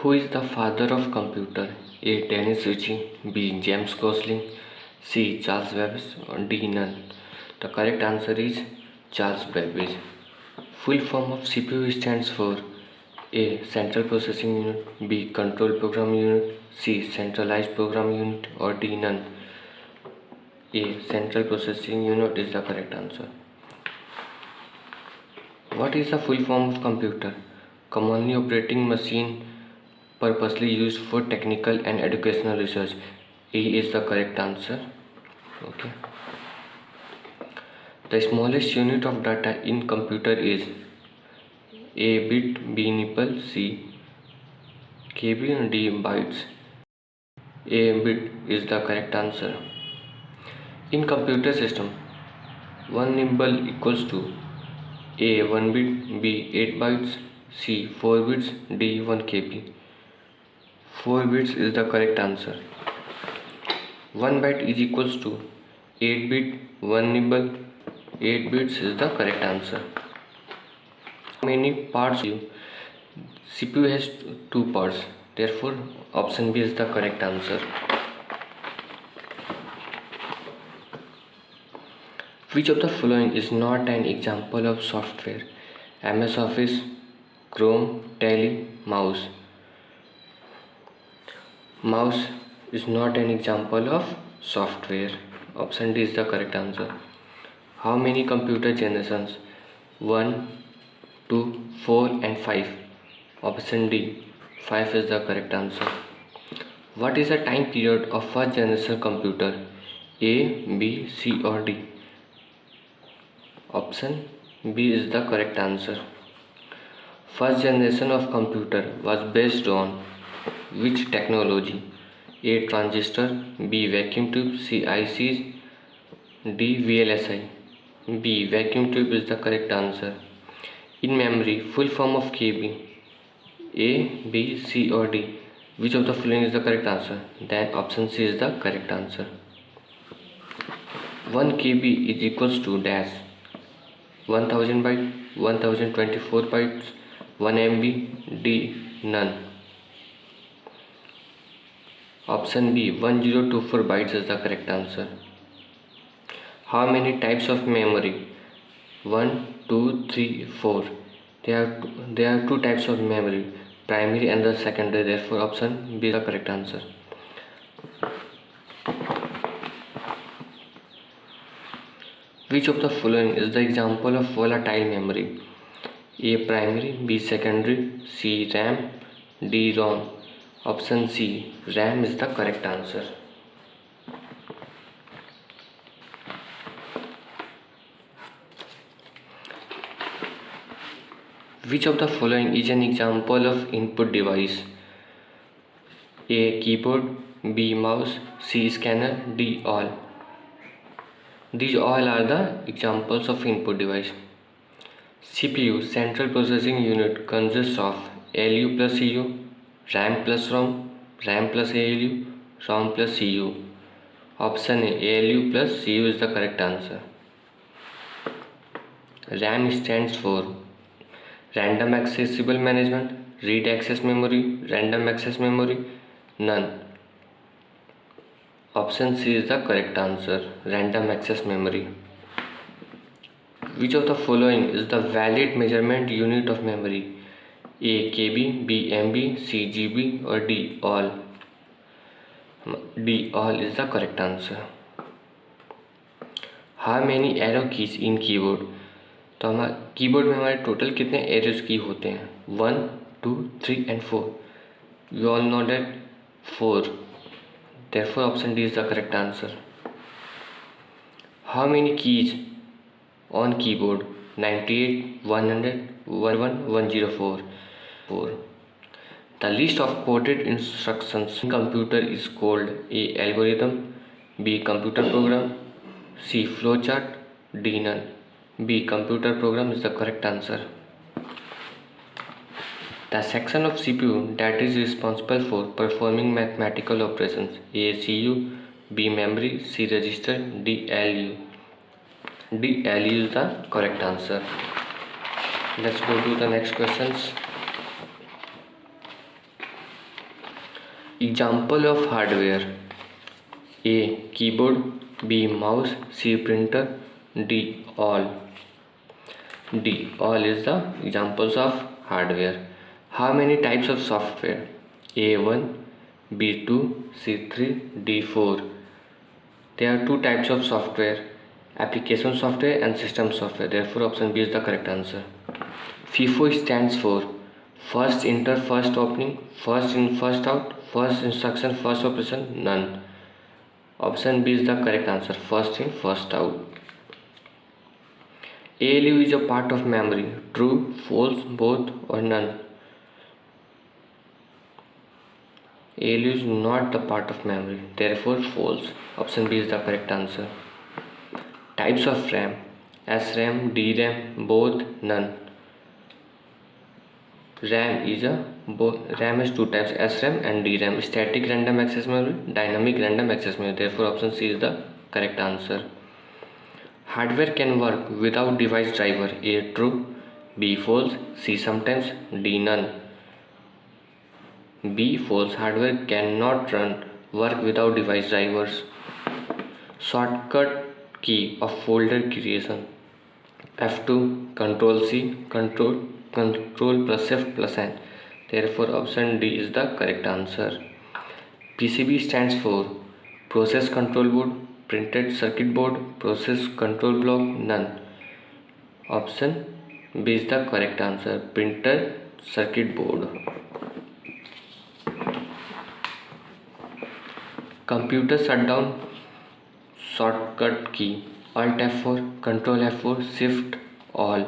Who is the father of computer? A. Dennis Ritchie, B. James Gosling, C. Charles Babbage, or D. None. The correct answer is Charles Babbage. Full form of CPU stands for A. Central Processing Unit, B. Control Program Unit, C. Centralized Program Unit, or D. None. A. Central Processing Unit is the correct answer. What is the full form of computer? Commonly operating machine purposely used for technical and educational research. A is the correct answer. Okay. The smallest unit of data in computer is A. Bit, B. Nipple, C. KB, D. Bytes. A. Bit is the correct answer. In computer system, 1 nibble equals to A. 1 bit, B. 8 bytes, C. 4 bits, D. 1 KB. 4 bits is the correct answer. 1 byte is equals to 8 bit, 1 nibble, 8 bits is the correct answer. How many parts CPU? CPU has 2 parts, therefore option B is the correct answer. Which of the following is not an example of software? MS Office, Chrome, Tally, Mouse. Mouse is not an example of software. Option D is the correct answer. How many computer generations? 1, 2, 4 and 5. Option D, 5 is the correct answer. What is the time period of first generation computer? A, B, C or D? Option B is the correct answer. First generation of computer was based on which technology? A. Transistor, B. Vacuum tube, C. ICs, D. VLSI. B. Vacuum tube is the correct answer. In memory, full form of KB? A, B, C or D? Which of the following is the correct answer? Then option C is the correct answer. 1 KB is equals to dash 1000 byte, 1024 bytes, 1 MB, D. None. Option B, 1024 bytes is the correct answer. How many types of memory? 1, 2, 3, 4. There are 2 types of memory, primary and the secondary. Therefore, option B is the correct answer. Which of the following is the example of volatile memory? A. Primary, B. Secondary, C. RAM, D. ROM. Option C, RAM is the correct answer. Which of the following is an example of input device? A. Keyboard, B. Mouse, C. Scanner, D. All. These all are the examples of input device. CPU, Central Processing Unit, consists of ALU plus CU, RAM plus ROM, RAM plus ALU, ROM plus CU. Option A, ALU plus CU is the correct answer. RAM stands for Random Accessible Management, Read Access Memory, Random Access Memory, none. Option C is the correct answer, Random Access Memory. Which of the following is the valid measurement unit of memory? A. KB, B. MB, C. GB or D. All. D. All is the correct answer. How many arrow keys in keyboard? तो हमारे keyboard में हमारे total कितने arrows की होते हैं? 1, 2, 3 and 4. You all know that 4. Therefore option D is the correct answer. How many keys on keyboard? 98, 100, 101, 104. 4. The list of coded instructions in computer is called A. Algorithm, B. Computer program, C. Flowchart, D. None. B. Computer program is the correct answer. The section of CPU that is responsible for performing mathematical operations. A. CU, B. Memory, C. Register, D. LU. D. LU is the correct answer. Let's go to the next questions. Example of hardware: A. Keyboard, B. Mouse, C. Printer, D. All. D. All is the examples of hardware. How many types of software? A1, B2, C3, D4. There are two types of software: application software and system software. Therefore, option B is the correct answer. FIFO stands for first enter, first opening, first in, first out, first instruction, first operation, none. Option B is the correct answer. First in, first out. ALU is a part of memory. True, false, both, or none? ALU is not the part of memory. Therefore, false. Option B is the correct answer. Types of RAM: SRAM, DRAM, both, none. RAM is two types: SRAM and DRAM. Static random access memory, dynamic random access memory. Therefore, option C is the correct answer. Hardware can work without device driver. A. True, B. False, C. Sometimes, D. None. B. False. Hardware cannot work without device drivers. Shortcut key of folder creation: F2, Control C, Control plus Shift plus N. Therefore, option D is the correct answer. PCB stands for process control board, printed circuit board, process control block, none. Option B is the correct answer. Printed circuit board. Computer shutdown shortcut key: Alt F4, Control F4, Shift All.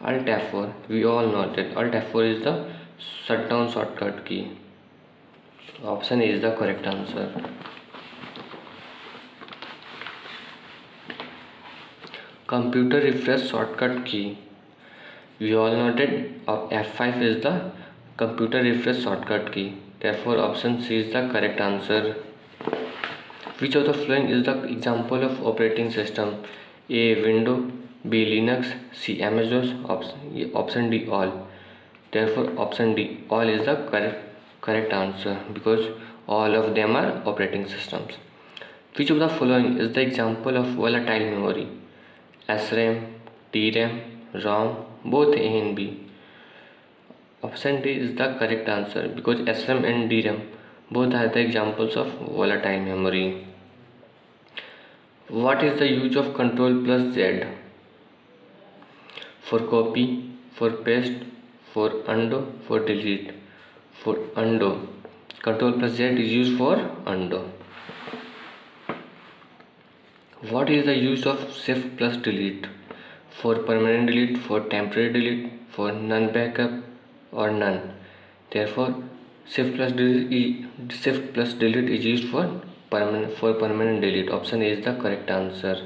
Alt F4. We all know that Alt F4 is the shutdown shortcut key. Option A is the correct answer. Computer refresh shortcut key: we all know that F5 is the computer refresh shortcut key. Therefore, option C is the correct answer. Which of the following is the example of operating system? A. Windows, B. Linux, C. MS-DOS. Option D. All. Therefore, option D. All is the correct answer because all of them are operating systems. Which of the following is the example of volatile memory? SRAM, DRAM, ROM, both A and B. Option D is the correct answer because SRAM and DRAM both are the examples of volatile memory. What is the use of Control plus Z? For copy, for paste, for undo, for delete. For undo. Control plus Z is used for undo. What is the use of shift plus delete? For permanent delete, for temporary delete, for none backup, or none. Therefore, shift plus delete is used for permanent delete. Option A is the correct answer.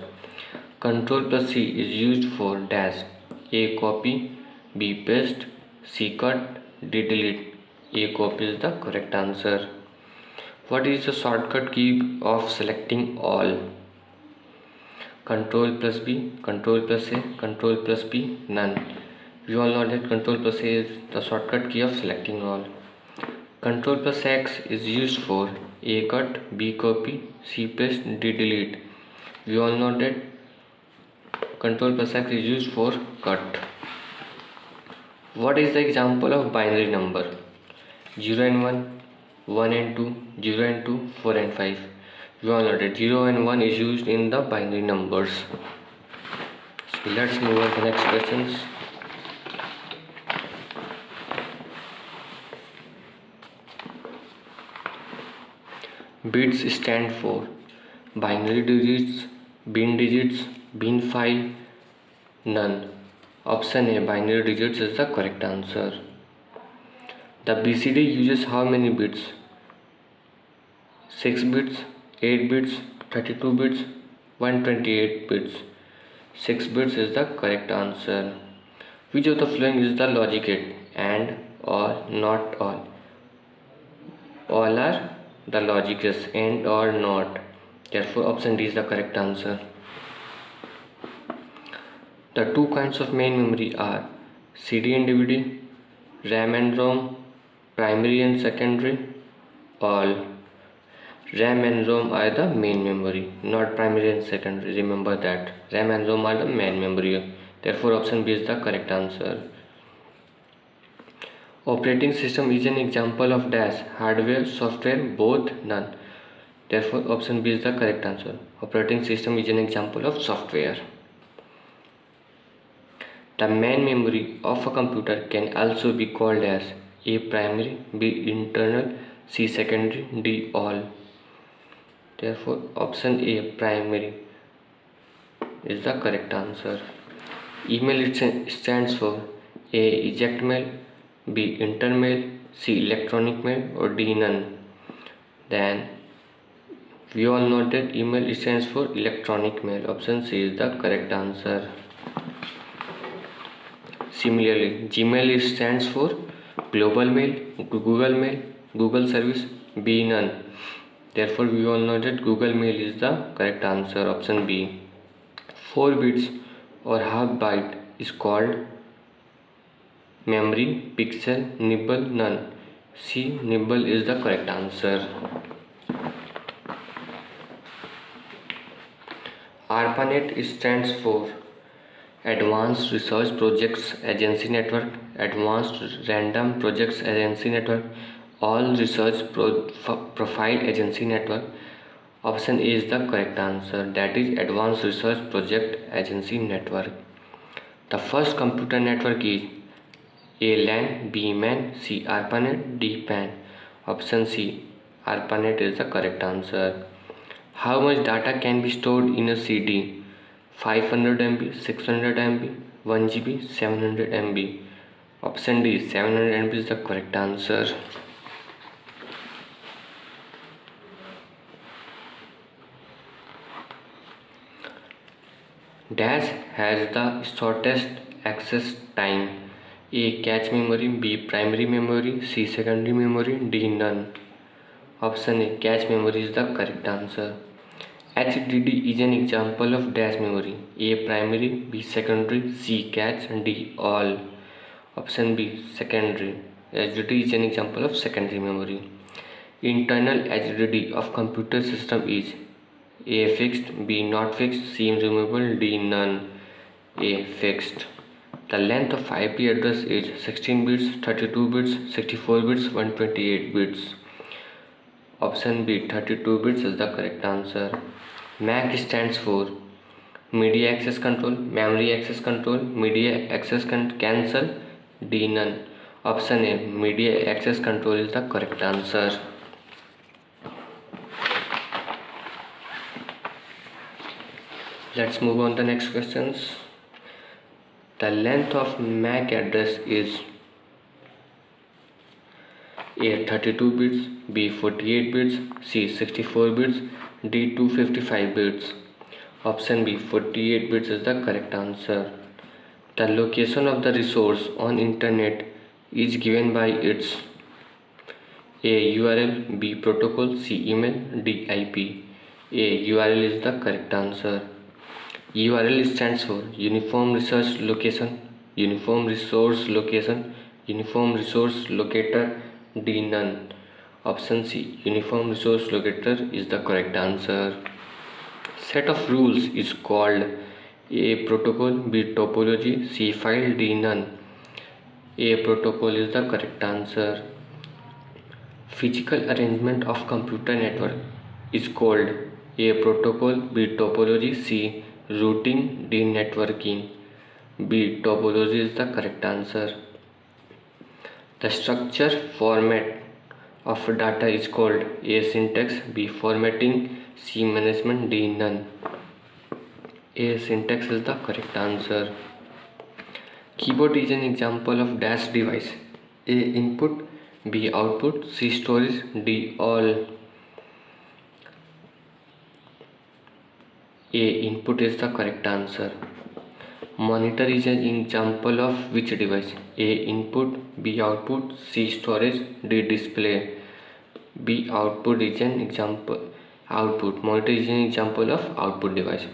Control plus C is used for dash: A. Copy, B. Paste, C. Cut, D. Delete. A. Copy is the correct answer. What is the shortcut key of selecting all? Control plus B, Control plus A, Control plus B, none. We all know that Control plus A is the shortcut key of selecting all. Control plus X is used for A. Cut, B. Copy, C. Paste, D. Delete. We all know that Control plus X is used for cut. What is the example of binary number? 0 and 1, 1 and 2, 0 and 2, 4 and 5. We all know that 0 and 1 is used in the binary numbers. So let's move on to the next questions. Bits stand for binary digits, bin file, none. Option A, binary digits, is the correct answer. The BCD uses how many bits? 6 bits, 8 bits, 32 bits, 128 bits. 6 bits is the correct answer. Which of the following is the logic gate? And, or, not all. All are the logic gates, and or not. Therefore, option D is the correct answer. The two kinds of main memory are CD and DVD, RAM and ROM, primary and secondary, all. RAM and ROM are the main memory, not primary and secondary. Remember that. RAM and ROM are the main memory. Therefore, option B is the correct answer. Operating system is an example of dash. Hardware, software, both, none. Therefore, option B is the correct answer. Operating system is an example of software. The main memory of a computer can also be called as A. Primary, B. Internal, C. Secondary, D. All. Therefore, option A. Primary is the correct answer. Email stands for A. Eject mail, B. Enter mail, C. Electronic mail, or D. None. Then we all know that email stands for electronic mail. Option C is the correct answer. Similarly, Gmail stands for global mail, Google service, B. None. Therefore, we all know that Google Mail is the correct answer. Option B. 4 bits or half byte is called memory, pixel, nibble, none. C. Nibble is the correct answer. ARPANET stands for Advanced Research Projects Agency Network, Advanced Random Projects Agency Network, All Research Profile Agency Network. Option A is the correct answer, that is Advanced Research Project Agency Network. The first computer network is A. LAN, B. MAN, C. ARPANET, D. PAN. Option C, ARPANET is the correct answer. How much data can be stored in a CD? 500 MB, 600 MB, 1 GB, 700 MB. Option D, 700 MB is the correct answer. Dash has the shortest access time. A. Cache memory, B. Primary memory, C. Secondary memory, D. None. Option A, cache memory is the correct answer. HDD is an example of dash memory. A. Primary, B. Secondary, C. Cache, D. All. Option B, secondary. HDD is an example of secondary memory. Internal HDD of computer system is A. Fixed, B. Not fixed, C. Removable, D. None. A. Fixed. The length of IP address is 16 bits, 32 bits, 64 bits, 128 bits. Option B, 32 bits is the correct answer. MAC stands for Media Access Control, Memory Access Control, Media Access Cancel, D. None. Option A, Media Access Control is the correct answer. Let's move on to the next questions. The length of MAC address is A. 32 bits, B. 48 bits, C. 64 bits, D. 255 bits. Option B, 48 bits is the correct answer. The location of the resource on internet is given by its A. URL, B. protocol, C. email, D. IP. A. URL is the correct answer. URL stands for Uniform Resource Location, Uniform Resource Location, Uniform Resource Locator, D. None. Option C, Uniform Resource Locator is the correct answer. Set of rules is called A. Protocol, B. Topology, C. File, D. None. A. Protocol is the correct answer. Physical arrangement of computer network is called A. Protocol, B. Topology, C. Routing, D. Networking. B. Topology is the correct answer. The structure format of data is called A. Syntax, B. Formatting, C. Management, D. None. A. Syntax is the correct answer. Keyboard is an example of dash device. A. Input, B. Output, C. Storage, D. All. A. Input is the correct answer. Monitor is an example of which device? A. Input, B. Output, C. Storage, D. Display. B. Output is an example. Output. Monitor is an example of output device.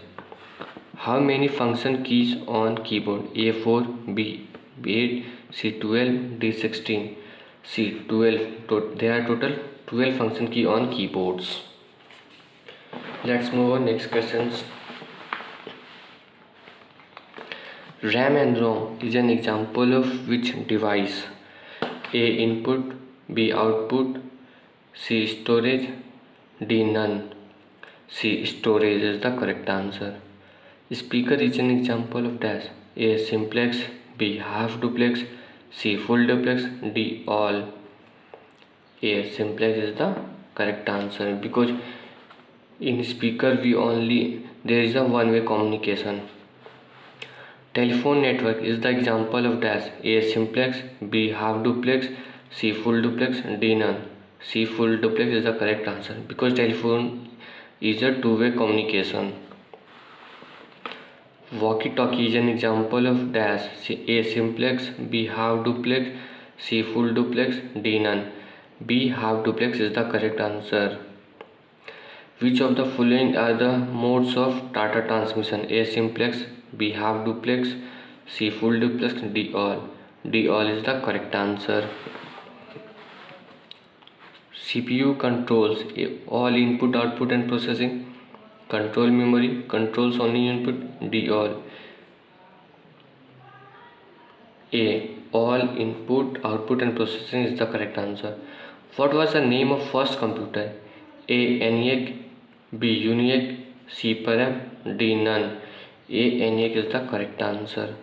How many function keys on keyboard? A. 4, B. 8, C. 12, D. 16. C. 12. There are total 12 function key on keyboards. Let's move on next questions. RAM and ROM is an example of which device? A. Input, B. Output, C. Storage, D. None. C. Storage is the correct answer. Speaker is an example of dash. A. Simplex, B. Half duplex, C. Full duplex, D. All. A. Simplex is the correct answer because in speaker there is a one-way communication. Telephone network is the example of dash. A. Simplex, B. Half duplex, C. Full duplex, D. None. C. Full duplex is the correct answer because telephone is a two-way communication. Walkie-talkie is an example of dash. A. Simplex, B. Half duplex, C. Full duplex, D. None. B. Half duplex is the correct answer. Which of the following are the modes of data transmission? A. Simplex, B. Half duplex, C. Full duplex, D. All. D. All is the correct answer. CPU controls all input, output and processing. Control memory controls only input. D. All. A. All input, output and processing is the correct answer. What was the name of first computer? A. ENIAC, B. UNIAC, C. Param, D. None. A. ENIAC is the correct answer.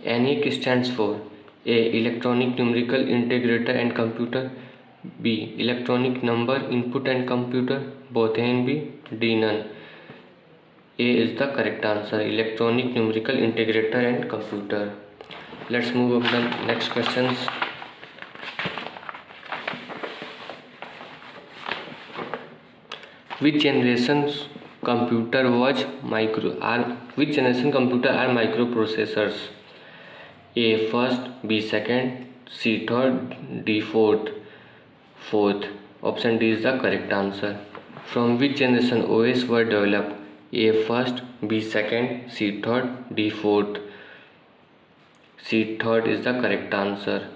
ENIAC stands for A. Electronic Numerical Integrator and Computer, B. Electronic Number Input and Computer, both A and B, D. None. A is the correct answer. Electronic Numerical Integrator and Computer. Let's move on to the next questions. Which generation computer are microprocessors? A. First, B. Second, C. Third, D. Fourth. Option D is the correct answer. From which generation OS were developed? A. First, B. Second, C. Third, D. Fourth. C. Third is the correct answer.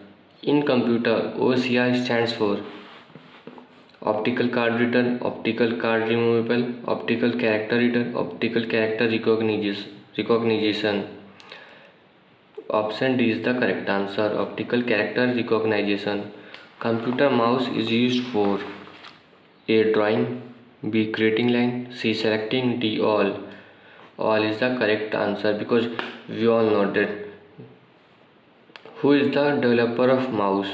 In computer, OCR stands for optical card reader, optical card removable, optical character reader, optical character recognition. Option D is the correct answer. Optical character recognition. Computer mouse is used for A. Drawing, B. Creating line, C. Selecting, D. All. All is the correct answer because we all know that. Who is the developer of mouse?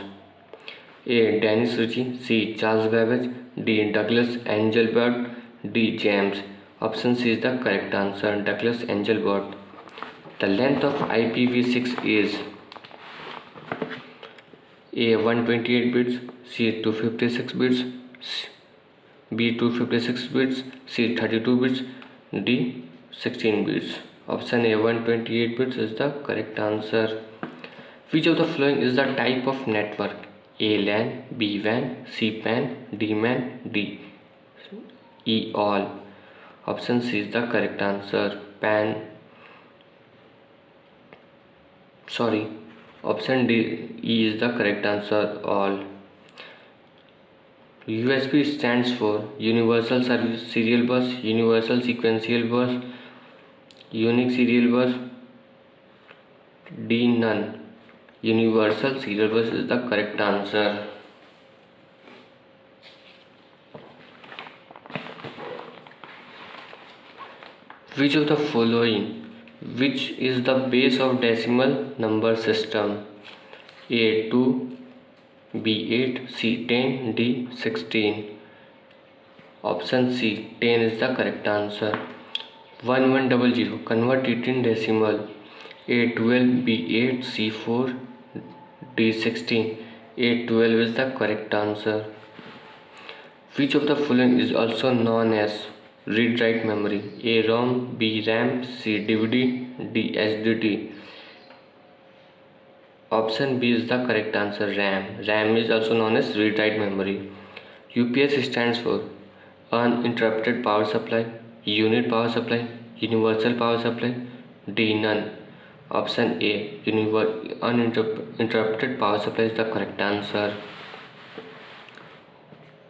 A. Dennis Ritchie, C. Charles Babbage, D. Douglas Engelbart, D. James. Option C is the correct answer. Douglas Engelbart. The length of IPv6 is A. 128 bits, C. 256 bits, B. 256 bits, C. 32 bits, D. 16 bits. Option A. 128 bits is the correct answer. Which of the following is the type of network? A. LAN, B. WAN, C. PAN, D. MAN, D. E. All. Option C is the correct answer. Option D, E is the correct answer. All. USB stands for Universal Serial Bus, Universal Sequential Bus, Unique Serial Bus, D. None. Universal Serial Bus is the correct answer. Which of the following is the base of decimal number system? A. 2, B. 8, C. 10, D. 16. Option C, 10 is the correct answer. 1100, convert it in decimal. A. 12, B. 8, C. 4, D. 16. A. 12 is the correct answer. Which of the following is also known as read-write memory? A. ROM, B. RAM, C. DVD, D. SDD. Option B is the correct answer. RAM. RAM is also known as read-write memory. UPS stands for uninterrupted power supply, unit power supply, universal power supply, D. None. Option A, uninterrupted power supply is the correct answer.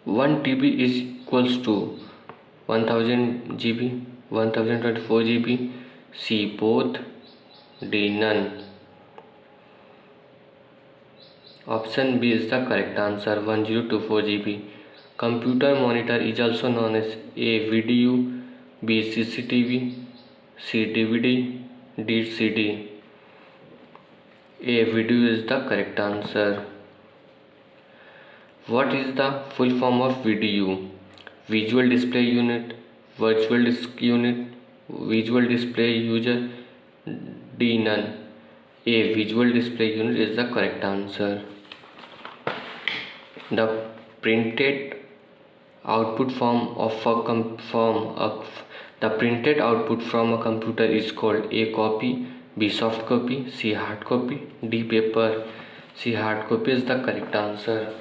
1 TB is equals to 1000 GB, 1024 GB. C both, D none. Option B is the correct answer, 1024 GB. Computer monitor is also known as A video, B CCTV, C DVD, D CD. A video is the correct answer. What is the full form of VDU? Visual Display Unit, Virtual Disk Unit, Visual Display User, D none. A Visual Display Unit is the correct answer. The printed output from a computer is called A copy, B soft copy, C hard copy, D paper. C hard copy is the correct answer.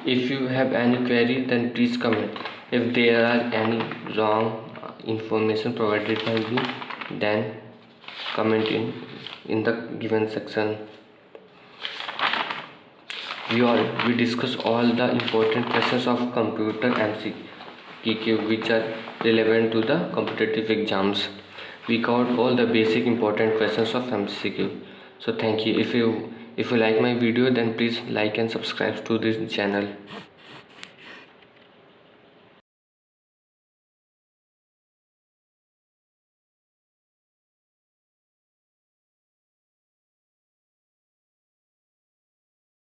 If you have any query, then please comment. If there are any wrong information provided by me, then comment in the given section. We discuss all the important questions of computer MCQ which are relevant to the competitive exams. We covered all the basic important questions of MCQ. So thank you. If you like my video, then please like and subscribe to this channel.